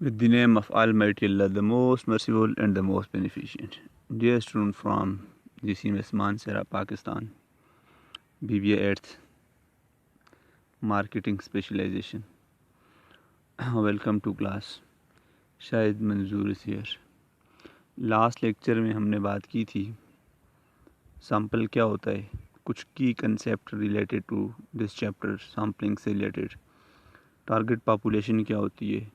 With the name of Almighty Allah, the most merciful and the most beneficent. Dear student from GCMS Mansehra, Pakistan, BBA 8th Marketing Specialization. Welcome to class. शायद मंजूर is here. Last lecture में हमने बात की थी sample क्या होता है, कुछ की concept related to this chapter, sampling से रिलेटेड, टारगेट पॉपुलेशन क्या होती है,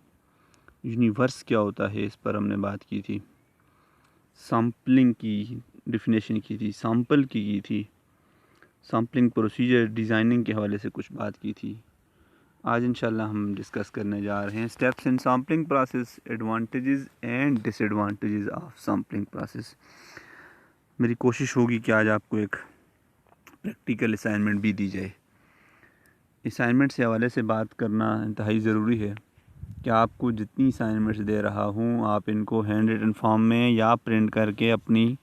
यूनिवर्स क्या होता है, इस पर हमने बात की थी। सैम्पलिंग की डिफिनेशन की थी, सैम्पल की थी, सैम्पलिंग प्रोसीजर, डिज़ाइनिंग के हवाले से कुछ बात की थी। आज इंशाल्लाह हम डिस्कस करने जा रहे हैं steps in sampling process, advantages and disadvantages of sampling process. मेरी कोशिश होगी कि आज आपको एक प्रैक्टिकल असाइनमेंट भी दी जाए। असाइनमेंट से हवाले से बात करना इंतहाई ज़रूरी है कि आपको जितनी असाइनमेंट्स दे रहा हूँ आप इनको हैंड रिटन फॉर्म में या प्रिंट करके अपनी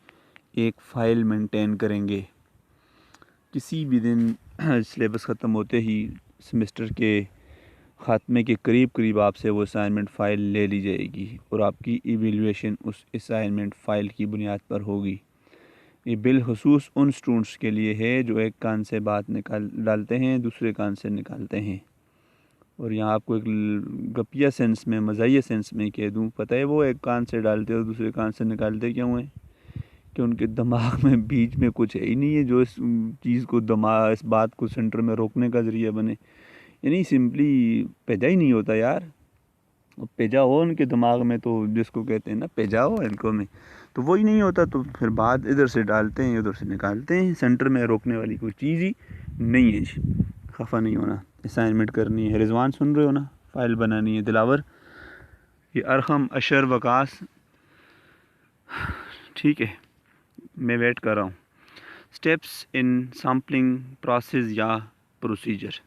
एक फ़ाइल मेंटेन करेंगे। किसी भी दिन सिलेबस ख़त्म होते ही सेमेस्टर के ख़ात्मे के करीब आपसे वो असाइनमेंट फ़ाइल ले ली जाएगी और आपकी इवैल्यूएशन उस असाइनमेंट फ़ाइल की बुनियाद पर होगी। ये बिलखुसूस उन स्टूडेंट्स के लिए है जो एक कान से बात निकाल डालते हैं, दूसरे कान से निकालते हैं। और यहाँ आपको एक गपिया सेंस में, मज़ाहिया सेंस में कह दूँ, पता है वो एक कान से डालते और दूसरे कान से निकालते क्यों हैं? कि उनके दिमाग में बीच में कुछ है ही नहीं है जो इस चीज़ को, इस बात को सेंटर में रोकने का ज़रिया बने। यानी सिंपली पेजा ही नहीं होता यार। पेजा हो उनके दिमाग में तो जिसको कहते हैं ना पेजा हो इनको में, तो वो ही नहीं होता। तो फिर बात इधर से डालते हैं उधर से निकालते हैं, सेंटर में रोकने वाली कोई चीज़ ही नहीं है जी। खफा नहीं होना, असाइनमेंट करनी है। रिजवान सुन रहे हो ना? फ़ाइल बनानी है। दिलावर, ये अरहम, अशर, वकास, ठीक है, मैं वेट कर रहा हूँ। स्टेप्स इन सैम्पलिंग प्रोसेस या प्रोसीजर।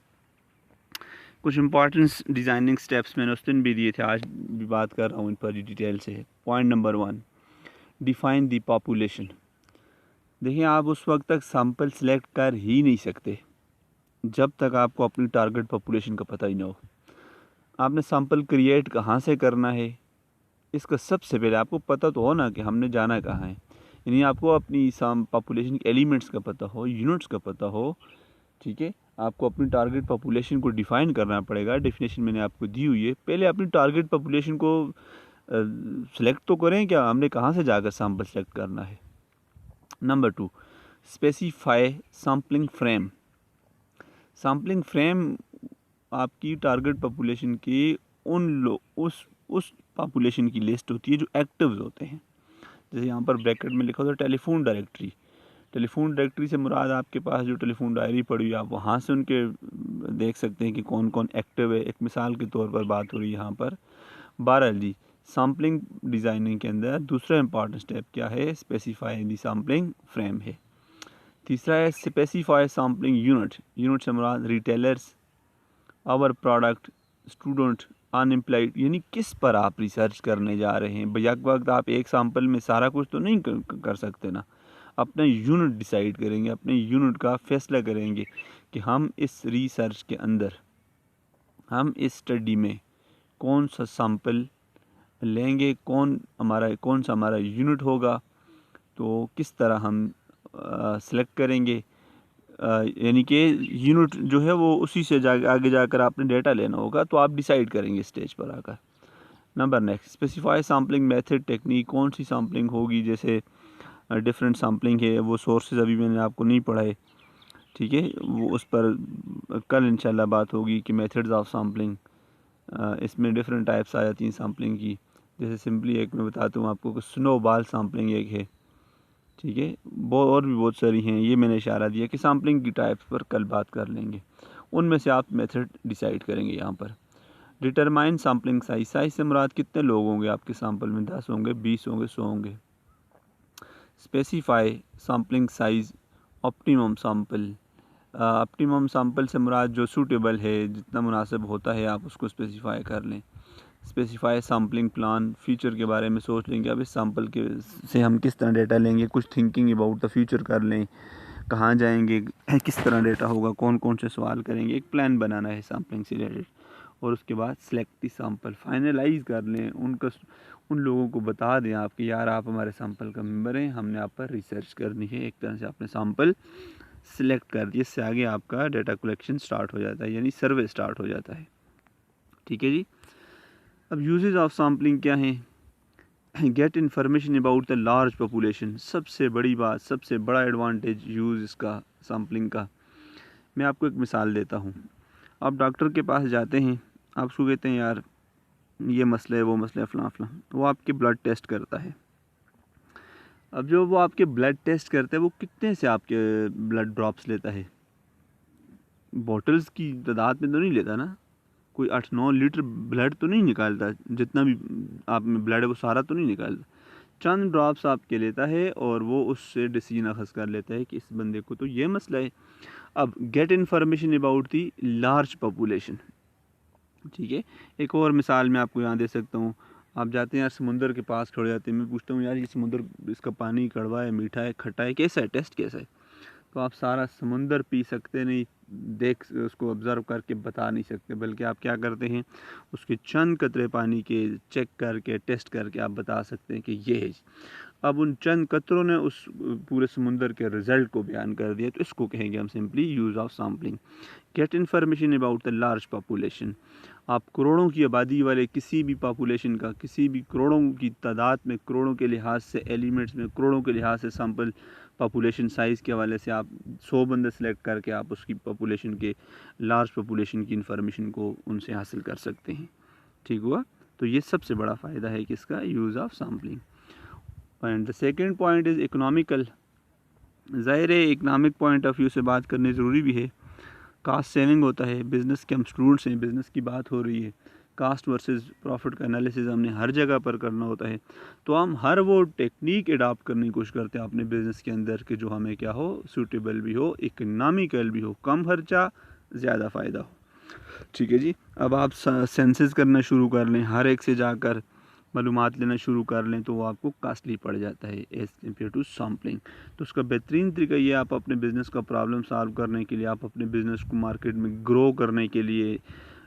कुछ इंपॉर्टेंट डिज़ाइनिंग स्टेप्स मैंने उस दिन भी दिए थे, आज भी बात कर रहा हूँ इन पर डिटेल से। Point number 1, define the population. देखिए, आप उस वक्त तक सैम्पल सेलेक्ट कर ही नहीं सकते जब तक आपको अपनी टारगेट पॉपुलेशन का पता ही ना हो। आपने सैम्पल क्रिएट कहाँ से करना है, इसका सबसे पहले आपको पता तो हो ना कि हमने जाना कहाँ है। यानी आपको अपनी पॉपुलेशन के एलिमेंट्स का पता हो, यूनिट्स का पता हो, ठीक है। आपको अपनी टारगेट पॉपुलेशन को डिफ़ाइन करना पड़ेगा। डेफिनेशन मैंने आपको दी हुई है। पहले अपनी टारगेट पॉपुलेशन को सिलेक्ट तो करें, क्या हमने कहाँ से जाकर सैम्पल सेलेक्ट करना है। Number 2, specify sampling frame. Sampling frame आपकी टारगेट पॉपुलेशन की उस पॉपुलेशन की लिस्ट होती है जो एक्टिव होते हैं। जैसे यहाँ पर ब्रैकेट में लिखा होता है टेलीफोन डायरेक्टरी। टेलीफोन डायरेक्टरी से मुराद आपके पास जो टेलीफोन डायरी पड़ी हुई, आप वहाँ से उनके देख सकते हैं कि कौन कौन एक्टिव है। एक मिसाल के तौर पर बात हो रही है यहाँ पर। बहरहाल जी, सैम्पलिंग डिज़ाइनिंग के अंदर दूसरा इंपॉर्टेंट स्टेप क्या है? स्पेसिफाई दी सैम्पलिंग फ्रेम है। तीसरा है स्पेसिफाई सैम्पलिंग यूनिट। यूनिट से मुराद retailers, our product, student, unemployed. यानी किस पर आप रिसर्च करने जा रहे हैं। बैक वक्त आप एक सैम्पल में सारा कुछ तो नहीं कर सकते ना। अपना यूनिट डिसाइड करेंगे, अपने यूनिट का फैसला करेंगे कि हम इस रिसर्च के अंदर, हम इस स्टडी में कौन सा सैम्पल लेंगे, कौन सा हमारा यूनिट होगा, तो किस तरह हम सेलेक्ट करेंगे। यानी कि यूनिट जो है वो उसी से आगे जाकर आपने डेटा लेना होगा, तो आप डिसाइड करेंगे स्टेज पर आकर। Number next, specify sampling method technique. कौन सी सैम्पलिंग होगी, जैसे डिफरेंट सैम्पलिंग है, वो सोर्सेज अभी मैंने आपको नहीं पढ़ाए, ठीक है। वो उस पर कल इंशाल्लाह बात होगी कि मेथड्स ऑफ सैम्पलिंग। इसमें डिफरेंट टाइप्स आ जाती हैं सैम्पलिंग की। जैसे सिंपली एक मैं बताता हूँ आपको कि स्नोबॉल सैम्पलिंग एक है, ठीक है। और भी बहुत सारी हैं, ये मैंने इशारा दिया कि सैम्पलिंग की टाइप्स पर कल बात कर लेंगे। उनमें से आप मेथड डिसाइड करेंगे यहाँ पर। Determine sampling size. साइज से मुराद कितने लोग होंगे आपके सैम्पल में, 10 होंगे, 20 होंगे, 100 होंगे। Specify sampling size optimum sample. Optimum sample से मुराद जो सूटेबल है, जितना मुनासिब होता है, आप उसको स्पेसिफाई कर लें। Specify sampling plan. फ्यूचर के बारे में सोच लेंगे, अब इस सैम्पल के से हम किस तरह डेटा लेंगे, कुछ थिंकिंग अबाउट द फ्यूचर कर लें, कहाँ जाएंगे, किस तरह डेटा होगा, कौन कौन से सवाल करेंगे, एक प्लान बनाना है सैम्पलिंग से रिलेटेड। और उसके बाद सेलेक्ट दी सैंपल, फाइनलाइज कर लें उनका, उन लोगों को बता दें आप कि यार आप हमारे सैंपल का मेंबर हैं, हमने आप पर रिसर्च करनी है। एक तरह से आपने सैंपल सिलेक्ट कर दिए, इससे आगे आपका डेटा कलेक्शन स्टार्ट हो जाता है, यानी सर्वे स्टार्ट हो जाता है। ठीक है जी। अब यूजेज ऑफ सैम्पलिंग क्या हैं? Get information about the large population, सबसे बड़ी बात, सबसे बड़ा एडवांटेज यूज़ इसका सैम्पलिंग का। मैं आपको एक मिसाल देता हूँ। आप डॉक्टर के पास जाते हैं, आप उसको कहते हैं यार ये मसला है, वो मसला है, फ़लाँ फ़लाँ, वो आपके ब्लड टेस्ट करता है। अब जो वो आपके ब्लड टेस्ट करता है वो कितने से आपके ब्लड ड्रॉप्स लेता है? बॉटल्स की तादाद में तो नहीं लेता ना, कोई 8-9 लीटर ब्लड तो नहीं निकालता, जितना भी आप में ब्लड है वो सारा तो नहीं निकालता, चंद ड्रॉप्स आपके लेता है और वो उससे डिसीजन अखज़ कर लेता है कि इस बंदे को तो ये मसला है। अब get information about the large population. ठीक है, एक और मिसाल मैं आपको यहाँ दे सकता हूँ। आप जाते हैं यार समुंदर के पास खड़े जाते हैं, मैं पूछता हूँ यार ये समुंदर, इसका पानी कड़वा है, मीठा है, खट्टा है, कैसा है, टेस्ट कैसा है? तो आप सारा समुंदर पी सकते नहीं, देख उसको ऑब्ज़र्व करके बता नहीं सकते, बल्कि आप क्या करते हैं, उसके चंद कतरे पानी के चेक करके टेस्ट करके आप बता सकते हैं कि ये है। अब उन चंद कतरों ने उस पूरे समुंदर के रिज़ल्ट को बयान कर दिया, तो इसको कहेंगे हम simply use of sampling. Get information about the large population, आप करोड़ों की आबादी वाले किसी भी पॉपुलेशन का, किसी भी करोड़ों की तादाद में, करोड़ों के लिहाज से, एलिमेंट्स में करोड़ों के लिहाज से सैंपल पॉपुलेशन साइज़ के हवाले से आप 100 बंदे सेलेक्ट करके आप उसकी पॉपुलेशन के, लार्ज पॉपुलेशन की इन्फॉर्मेशन को उनसे हासिल कर सकते हैं। ठीक हुआ? तो ये सबसे बड़ा फ़ायदा है किसका, use of sampling. And the second point is economical. ज़ाहिर है इकनॉमिक पॉइंट ऑफ व्यू से बात करनी ज़रूरी भी है। कास्ट सेविंग होता है, बिज़नेस के हम स्टूडेंट्स हैं, बिज़नेस की बात हो रही है, कास्ट वर्सेस प्रॉफिट का एनालिसिस हमने हर जगह पर करना होता है, तो हम हर वो टेक्निक अडॉप्ट करने की कोशिश करते हैं अपने बिज़नेस के अंदर कि जो हमें क्या हो, सूटेबल भी हो, इकनॉमिकल भी हो, कम खर्चा ज़्यादा फ़ायदा हो। ठीक है जी। अब आप सेंसेस करना शुरू कर लें, हर एक से जाकर मालूमात लेना शुरू कर लें, तो वो आपको कास्टली पड़ जाता है एज़ कम्पेयर टू सैम्पलिंग। तो उसका बेहतरीन तरीका ये, आप अपने बिज़नेस का प्रॉब्लम सॉल्व करने के लिए, आप अपने बिज़नेस को मार्केट में ग्रो करने के लिए,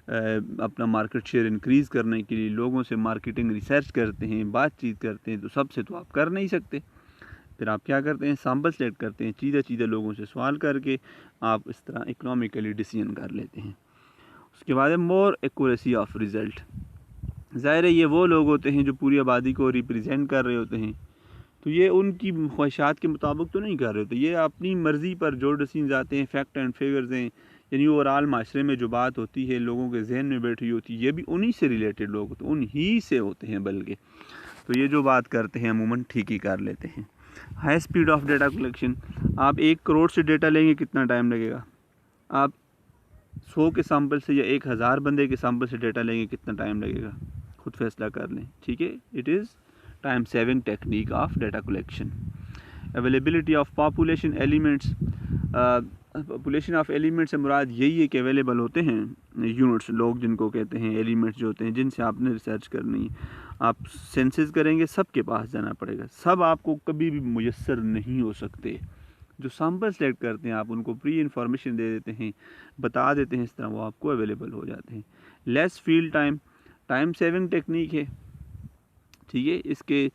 अपना मार्केट शेयर इंक्रीज़ करने के लिए लोगों से मार्केटिंग रिसर्च करते हैं, बातचीत करते हैं, तो सबसे तो आप कर नहीं सकते। फिर आप क्या करते हैं, सैम्पल सेलेक्ट करते हैं, चीज़े लोगों से सवाल करके आप इस तरह इकनॉमिकली डिसीजन कर लेते हैं। उसके बाद है मोर एक्यूरेसी ऑफ रिज़ल्ट। ज़ाहिर है ये वो लोग होते हैं जो पूरी आबादी को रिप्रेजेंट कर रहे होते हैं, तो ये उनकी ख्वाहिशात के मुताबिक तो नहीं कर रहे होते, ये अपनी मर्ज़ी पर जो डिसीजन आते हैं, फैक्ट एंड फिगर्स हैं, यानी ओवरऑल माशरे में जो बात होती है, लोगों के जहन में बैठी होती है, ये भी उन्हीं से रिलेटेड लोग होते हैं, उन्हीं से होते हैं बल्कि, तो ये जो बात करते हैं अमूमन ठीक ही कर लेते हैं। High speed of data collection, आप 1 करोड़ से डेटा लेंगे कितना टाइम लगेगा, आप 100 के सैंपल से या 1000 बंदे के सैंपल से डेटा लेंगे कितना टाइम लगेगा, खुद फैसला कर लें। ठीक है, it is time saving technique of data collection. Availability of population elements, population of elements से मुराद यही है कि अवेलेबल होते हैं यूनिट्स, लोग जिनको कहते हैं, एलिमेंट्स जो होते हैं जिनसे आपने रिसर्च करनी है। आप सेंसेस करेंगे, सब के पास जाना पड़ेगा, सब आपको कभी भी मुयस्सर नहीं हो सकते। जो सैंपल सेलेक्ट करते हैं आप उनको प्री इन्फॉर्मेशन दे देते हैं, बता देते हैं, इस तरह वो आपको अवेलेबल हो जाते हैं। Less field time, time saving technique है। ठीक है, इसके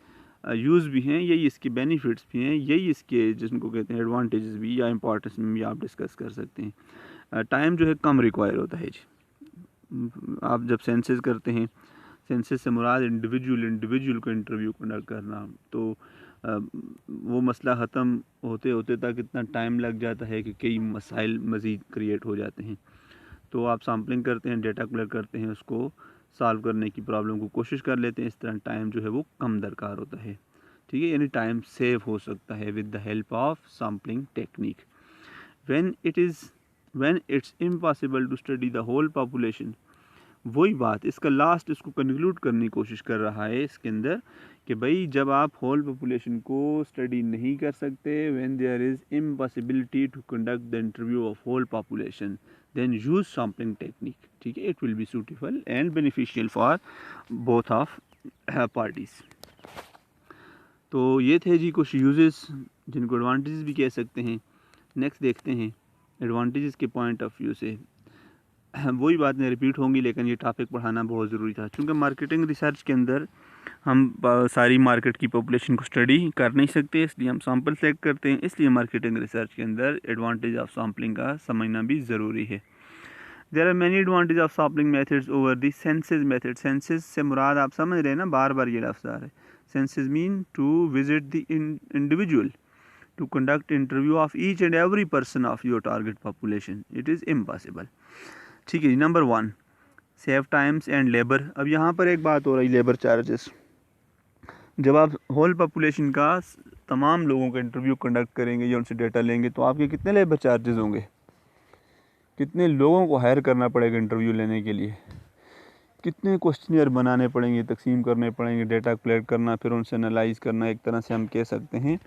यूज़ भी हैं, यही इसके बेनिफिट्स भी हैं, यही इसके जिनको कहते हैं एडवांटेजेस भी या इंपॉर्टेंस में भी आप डिस्कस कर सकते हैं। टाइम जो है कम रिक्वायर होता है जी। आप जब सेंसेस करते हैं, सेंसेस से मुराद इंडिविजुअल को इंटरव्यू कंडक्ट करना, तो वो मसला ख़त्म होते होते तक इतना टाइम लग जाता है कि कई मसाइल मज़ीद क्रिएट हो जाते हैं। तो आप सैम्पलिंग करते हैं, डेटा कलेक्ट करते हैं, उसको सॉल्व करने की प्रॉब्लम को कोशिश कर लेते हैं, इस तरह टाइम जो है वो कम दरकार होता है। ठीक है, यानी टाइम सेव हो सकता है with the help of sampling technique. When it's impossible to study the whole population, वही बात, इसका लास्ट इसको कंक्लूड करने की कोशिश कर रहा है इसके अंदर कि भाई जब आप होल पॉपुलेशन को स्टडी नहीं कर सकते, when there is impossibility to conduct the interview of whole population, then use sampling technique. ठीक है, it will be suitable and beneficial for both of parties. तो ये थे जी कुछ यूजेस जिनको एडवांटेजेस भी कह सकते हैं। नेक्स्ट देखते हैं एडवांटेजेस के पॉइंट ऑफ व्यू से वही बातें रिपीट होंगी, लेकिन ये टॉपिक पढ़ाना बहुत ज़रूरी था, क्योंकि मार्केटिंग रिसर्च के अंदर हम सारी मार्केट की पॉपुलेशन को स्टडी कर नहीं सकते, इसलिए हम सैंपल सेलेक्ट करते हैं। इसलिए मार्केटिंग रिसर्च के अंदर एडवांटेज ऑफ सैम्पलिंग का समझना भी ज़रूरी है। There are many advantage of sampling methods over the census method. Census से मुराद आप समझ रहे हैं ना, बार बार ये लफ्ज़ आ रहा है। Census mean to visit the individual, to conduct interview of each and every person of your target population. It is impossible. ठीक है जी। Number 1, save times and labour. अब यहाँ पर एक बात हो रही, लेबर चार्जेस। जब आप होल पॉपुलेशन का तमाम लोगों का इंटरव्यू कंडक्ट करेंगे या उनसे डेटा लेंगे, तो आपके कितने लेबर चार्जेस होंगे, कितने लोगों को हायर करना पड़ेगा इंटरव्यू लेने के लिए, कितने क्वेश्चनियर बनाने पड़ेंगे, तकसीम करने पड़ेंगे, डेटा कलेक्ट करना, फिर उनसे एनालाइज करना। एक तरह से हम कह सकते हैं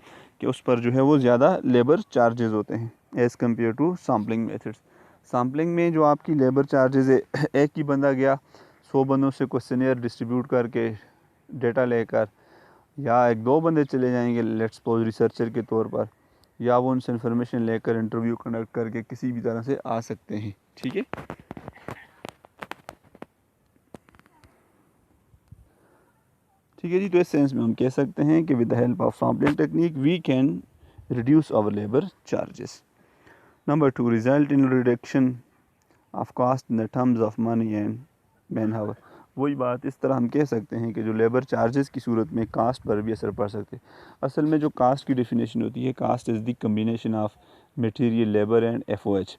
कि उस पर जो है वो ज़्यादा लेबर चार्जेस होते हैं as compare to sampling methods. Sampling में जो आपकी लेबर चार्जेस है, एक ही बंदा गया 100 बंदों से क्वेश्चनियर डिस्ट्रीब्यूट करके डेटा लेकर, या 1-2 बंदे चले जाएंगे लेट्स सपोज रिसर्चर के तौर पर, या वो उनसे इन्फॉर्मेशन लेकर इंटरव्यू कंडक्ट करके किसी भी तरह से आ सकते हैं। ठीक है, ठीक है जी। तो इस सेंस में हम कह सकते हैं कि with the help of sampling technique we can reduce our labour charges. Number 2, result in reduction of cost in the terms of money and man hour. वही बात, इस तरह हम कह सकते हैं कि जो लेबर चार्जेस की सूरत में कास्ट पर भी असर पड़ सकते हैं। असल में जो कास्ट की डेफिनेशन होती है, cost is the combination of material, labour and FOH.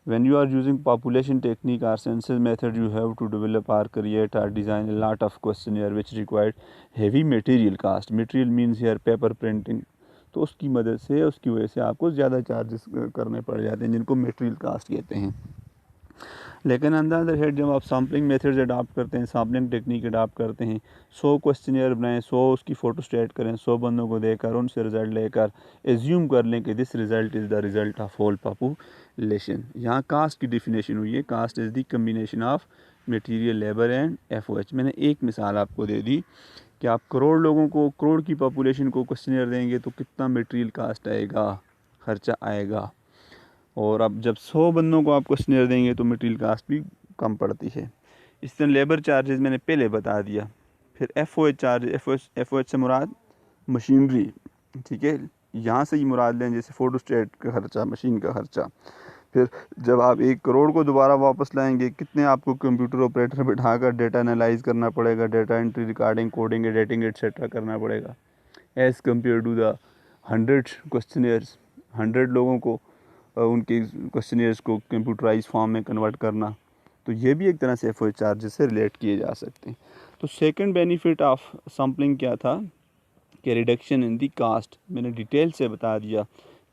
When you are using population technique or census method, you have to develop or create or design a lot of questionnaire which required heavy material cost. Material means here paper printing. तो उसकी मदद से, उसकी वजह से आपको ज़्यादा charges करने पड़ जाते हैं, जिनको मटेरियल कास्ट कहते हैं। लेकिन अंदर हेड जब आप सैम्पलिंग मेथड्स अडॉप्ट करते हैं, सैम्पलिंग टेक्निक अडॉप्ट करते हैं, 100 क्वेश्चनियर बनाएं, 100 उसकी फ़ोटो स्टेट करें, 100 बंदों को देकर उनसे रिज़ल्ट लेकर एज्यूम कर लें कि this result is the result of whole population. यहाँ कास्ट की डिफिनेशन हुई है, cost is the combination of material, labour and FOH। मैंने एक मिसाल आपको दे दी कि आप करोड़ लोगों को, करोड़ की पॉपुलेशन को क्वेश्चनियर देंगे तो कितना मटेरियल कास्ट आएगा, ख़र्चा आएगा। और अब जब 100 बंदों को आप क्वेश्चनियर देंगे तो मटेरियल कास्ट भी कम पड़ती है। इस तरह लेबर चार्जेस मैंने पहले बता दिया। फिर FOH चार्ज, FOH से मुराद मशीनरी, ठीक है, यहाँ से ही मुराद लें, जैसे फोटोस्टेट का खर्चा, मशीन का खर्चा। फिर जब आप 1 करोड़ को दोबारा वापस लाएंगे, कितने आपको कंप्यूटर ऑपरेटर बिठाकर डेटा एनालाइज करना पड़ेगा, data entry, recording, coding, editing etcetera करना पड़ेगा, as compare to the 100 questionnaires, 100 लोगों को उनके क्वेश्चनियर्स को कंप्यूटराइज फॉर्म में कन्वर्ट करना। तो ये भी एक तरह से FOH चार्जेस से रिलेट किए जा सकते हैं। तो सेकंड बेनिफिट ऑफ सैम्पलिंग क्या था कि रिडक्शन इन दी कास्ट। मैंने डिटेल से बता दिया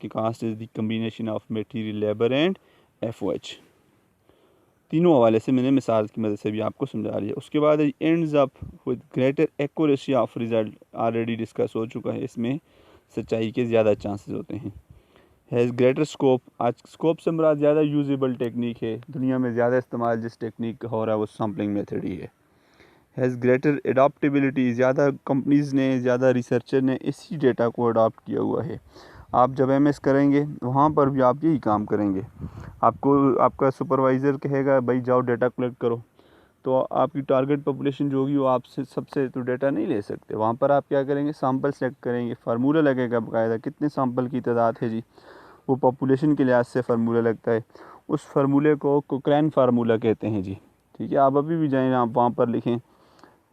कि cost is the combination of material, labour and FOH। तीनों हवाले से मैंने मिसाल की मदद से भी आपको समझा दिया। उसके बाद ends up with greater accuracy of result, already discuss हो चुका है, इसमें सच्चाई के ज़्यादा चांसेस होते हैं। हैज़ ग्रेटर स्कोप, आज स्कोप से मुराद ज़्यादा यूजेबल टेक्निक है, दुनिया में ज़्यादा इस्तेमाल जिस टेक्निक का हो रहा है वो सैम्पलिंग मेथड ही है। हैज़ ग्रेटर एडॉप्टेबिलिटी, ज़्यादा कंपनीज़ ने, ज़्यादा रिसर्चर ने इसी डेटा को अडॉप्ट किया हुआ है। आप जब MS करेंगे वहाँ पर भी आप यही काम करेंगे। आपको आपका सुपरवाइज़र कहेगा भाई जाओ डेटा कलेक्ट करो, तो आपकी टारगेट पॉपुलेशन जो होगी वो आपसे सबसे तो डेटा नहीं ले सकते। वहाँ पर आप क्या करेंगे, सैम्पल सेलेक्ट करेंगे, फार्मूला लगेगा बाकायदा, कितने सैम्पल की तादाद है जी, वो पॉपुलेशन के लिहाज से फार्मूला लगता है। उस फार्मूले को कोक्रेन फार्मूला कहते हैं जी। ठीक है, आप अभी भी जाएँ, आप वहाँ पर लिखें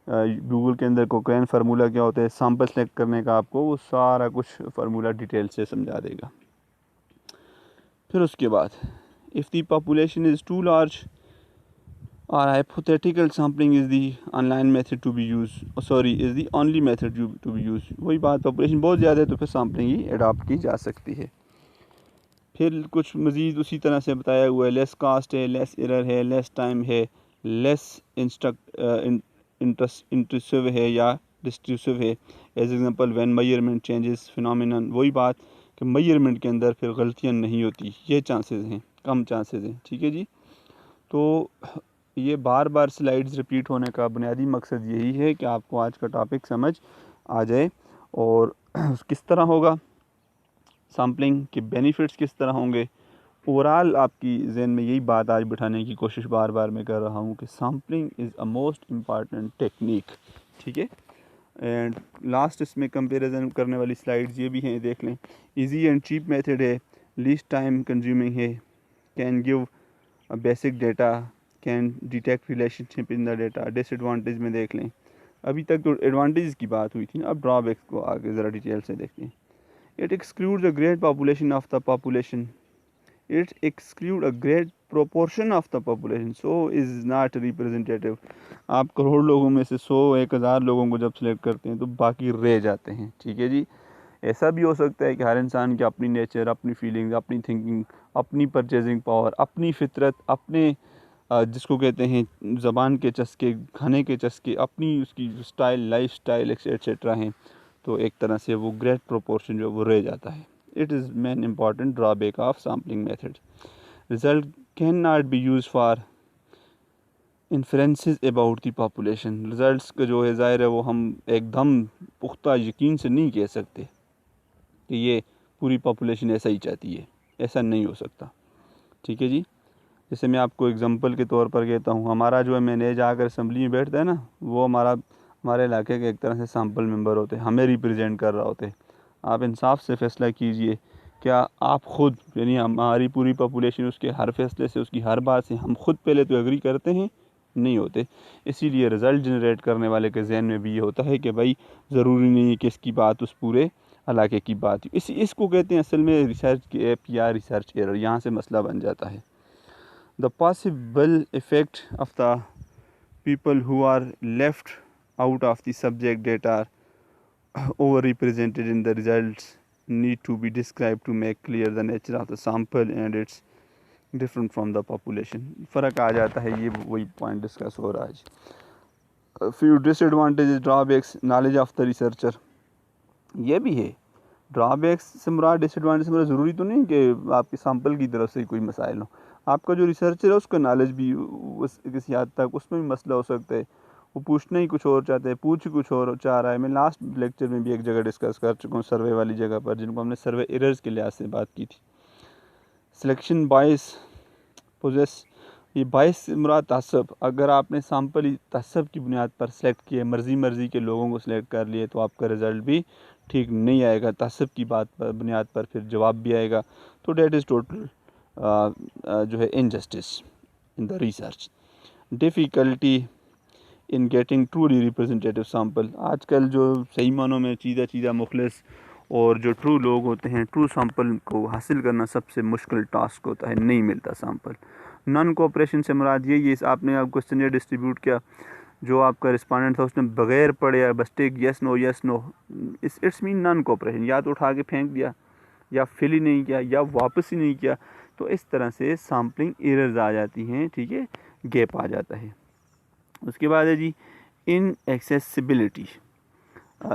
गूगल के अंदर कोक्रेन फार्मूला क्या होता है, सैम्पल सेलेक्ट करने का, आपको वो सारा कुछ फार्मूला डिटेल से समझा देगा। फिर उसके बाद if the population is too large or hypothetical sampling is the online method to be used, is the only method to be used। वही बात, पॉपुलेशन बहुत ज़्यादा है तो फिर सैम्पलिंग ही अडॉप्ट की जा सकती है। फिर कुछ मज़ीद उसी तरह से बताया हुआ है, लेस कास्ट है, लेस एरर है, लेस टाइम है, लेस इंट्रूसिव है या डिस्ट्रूसिव है। As example when measurement changes phenomenon, वही बात कि मेजरमेंट के अंदर फिर गलतियाँ नहीं होती, ये चांसेस हैं, कम चांसेस हैं। ठीक है जी। तो ये बार बार स्लाइड्स रिपीट होने का बुनियादी मकसद यही है कि आपको आज का टॉपिक समझ आ जाए और किस तरह होगा सैम्पलिंग के बेनिफिट्स, किस तरह होंगे, ओवरऑल आपकी जहन में यही बात आज बिठाने की कोशिश बार बार मैं कर रहा हूँ कि sampling is a most important technique, ठीक है। एंड लास्ट इसमें कंपैरिजन करने वाली स्लाइड्स ये भी हैं, देख लें। इजी एंड चीप मेथड है, लीस्ट टाइम कंज्यूमिंग है, can give basic data, can detect relationship in the data. Disadvantage में देख लें, अभी तक तो एडवांटेज की बात हुई थी ना, अब ड्रॉबैक्स को आगे ज़रा डिटेल से देखते हैं। It excludes a great population of the population, it exclude a great proportion of the population, so is not representative। आप करोड़ लोगों में से 100-1000 लोगों को जब सेलेक्ट करते हैं तो बाकी रह जाते हैं, ठीक है जी। ऐसा भी हो सकता है कि हर इंसान की अपनी नेचर, अपनी फीलिंग्स, अपनी थिंकिंग, अपनी परचेजिंग पावर, अपनी फितरत, अपने जिसको कहते हैं ज़बान के चस्के, खाने के चस्के, अपनी उसकी स्टाइल, लाइफ स्टाइल एक्सेट्रा हैं, तो एक तरह से वो ग्रेट प्रोपोर्शन जो वो रह जाता है। It is main important drawback of sampling method. Result cannot be used for inferences about the population। Results का जो है ज़ाहिर है वो हम एकदम पुख्ता यकीन से नहीं कह सकते कि ये पूरी पॉपुलेशन ऐसा ही चाहती है, ऐसा नहीं हो सकता, ठीक है जी। जैसे मैं आपको एग्जांपल के तौर पर कहता हूँ, हमारा जो है मैनेज आकर असम्बली में बैठता है ना, वो हमारे इलाके के एक तरह से सैम्पल मेंबर होते हैं, हमें रिप्रेजेंट कर रहा होते हैं। आप इंसाफ से फ़ैसला कीजिए, क्या आप ख़ुद यानी हमारी पूरी पॉपुलेशन उसके हर फैसले से, उसकी हर बात से हम खुद पहले तो एग्री करते हैं? नहीं होते। इसीलिए रिज़ल्ट जनरेट करने वाले के जहन में भी ये होता है कि भाई ज़रूरी नहीं है कि इसकी बात उस पूरे इलाके की बात हो। इसको कहते हैं असल में रिसर्च गैप या रिसर्च एरर, यहाँ से मसला बन जाता है। The possible effect of the people who are left out of the subject data overrepresented in the results need to be described to make clear the nature of the sample and its different from the population। फ़र्क आ जाता है, ये वही point discuss हो रहा है। few disadvantages, drawbacks, knowledge of the researcher, ये भी है। ड्रॉबैक्स से मुराद, डिसएडवांटेज से मुराद ज़रूरी तो नहीं कि आपके सैम्पल की तरफ से कोई मसाइल हो, आपका जो रिसर्चर है उसका नॉलेज भी उस किसी हद तक उसमें भी मसला हो सकता है, वो पूछना ही कुछ और चाहता है, पूछ कुछ और चाह रहा है। मैं लास्ट लेक्चर में भी एक जगह डिस्कस कर चुका हूँ, सर्वे वाली जगह पर, जिनको हमने सर्वे एरर्स के लिहाज से बात की थी। सिलेक्शन बायस पोजेस, ये बायस से मुराद तअस्सुब। अगर आपने सैम्पल ही तअस्सुब की बुनियाद पर सेलेक्ट किए, मर्ज़ी के लोगों को सिलेक्ट कर लिए, तो आपका रिज़ल्ट भी ठीक नहीं आएगा। तअस्सुब की बात पर बुनियाद पर फिर जवाब भी आएगा, तो डेट इज़ टोटल जो है injustice in the research. Difficulty in getting truly representative sample, आजकल जो सही मानों में चीज़ा मुखलिस और जो ट्रू लोग होते हैं, ट्रू सैम्पल को हासिल करना सबसे मुश्किल टास्क होता है, नहीं मिलता सैम्पल। नॉन कोऑपरेशन से मुराद ये आपने आप क्वेश्चन डिस्ट्रीब्यूट किया, जो आपका रिस्पोंडेंट था उसने बगैर पढ़े बस tick yes no it's mean non cooperation. या तो उठा के फेंक दिया, या फिल ही नहीं किया, या वापस ही नहीं किया, तो इस तरह से सैम्पलिंग एरर्स आ जाती हैं, ठीक है, गैप आ जाता है। उसके बाद है जी इन एक्सेसिबिलिटी।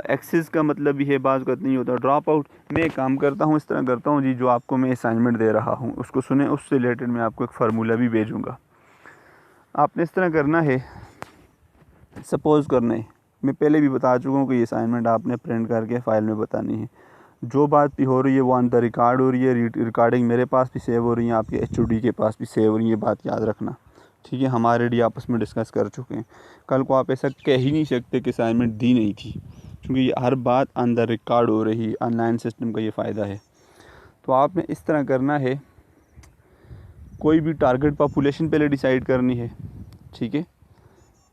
एक्सेस का मतलब भी है बाज़ वक़्त नहीं होता। ड्रॉप आउट, मैं एक काम करता हूँ, इस तरह करता हूँ जी, जो आपको मैं असाइनमेंट दे रहा हूँ उसको सुने, उससे रिलेटेड मैं आपको एक फार्मूला भी भेजूँगा। आपने इस तरह करना है, सपोज़ करना है, मैं पहले भी बता चुका हूँ कि ये असाइनमेंट आपने प्रिंट करके फ़ाइल में बतानी है। जो बात भी हो रही है वो ऑन द रिकॉर्ड हो रही है, रिकॉर्डिंग मेरे पास भी सेव हो रही है, आपके HOD के पास भी सेव हो रही है, बात याद रखना, ठीक है। हम ऑलरेडी आपस में डिस्कस कर चुके हैं। कल को आप ऐसा कह ही नहीं सकते कि असाइनमेंट दी नहीं थी, क्योंकि ये हर बात ऑन द रिकॉर्ड हो रही है। ऑनलाइन सिस्टम का ये फ़ायदा है। तो आपने इस तरह करना है, कोई भी टारगेट पॉपुलेशन पहले डिसाइड करनी है, ठीक है।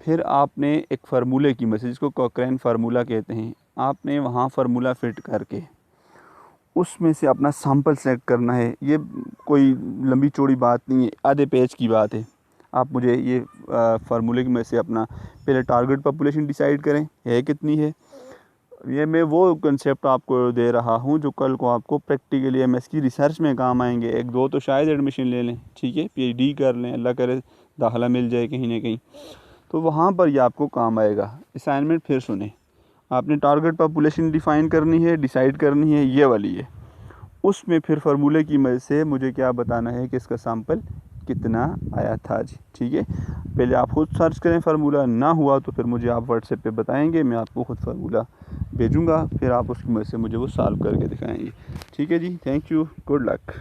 फिर आपने एक फार्मूले की मदद, जिसको कॉकरेन फार्मूला कहते हैं, आपने वहाँ फार्मूला फिट करके उसमें से अपना सैम्पल सेलेक्ट करना है। ये कोई लंबी चौड़ी बात नहीं है, आधे पेज की बात है। आप मुझे ये फार्मूले में से अपना पहले टारगेट पॉपुलेशन डिसाइड करें है कितनी है। ये मैं वो कंसेप्ट आपको दे रहा हूँ जो कल को आपको प्रैक्टिकली MS की रिसर्च में काम आएंगे। 1-2 तो शायद एडमिशन ले लें, ठीक है, PhD कर लें, अल्लाह करे दाखिला मिल जाए कहीं ना कहीं, तो वहाँ पर ये आपको काम आएगा। असाइनमेंट फिर सुने, आपने टारगेट पॉपुलेशन डिफ़ाइन करनी है, डिसाइड करनी है, ये वाली है। उसमें फिर फार्मूले की मदद से मुझे क्या बताना है कि इसका सैम्पल कितना आया था जी, ठीक है। पहले आप खुद सर्च करें, फार्मूला ना हुआ तो फिर मुझे आप व्हाट्सएप पे बताएंगे, मैं आपको खुद फार्मूला भेजूँगा, फिर आप उसकी मदद से मुझे वो सॉल्व करके दिखाएंगे, ठीक है जी। Thank you, good luck.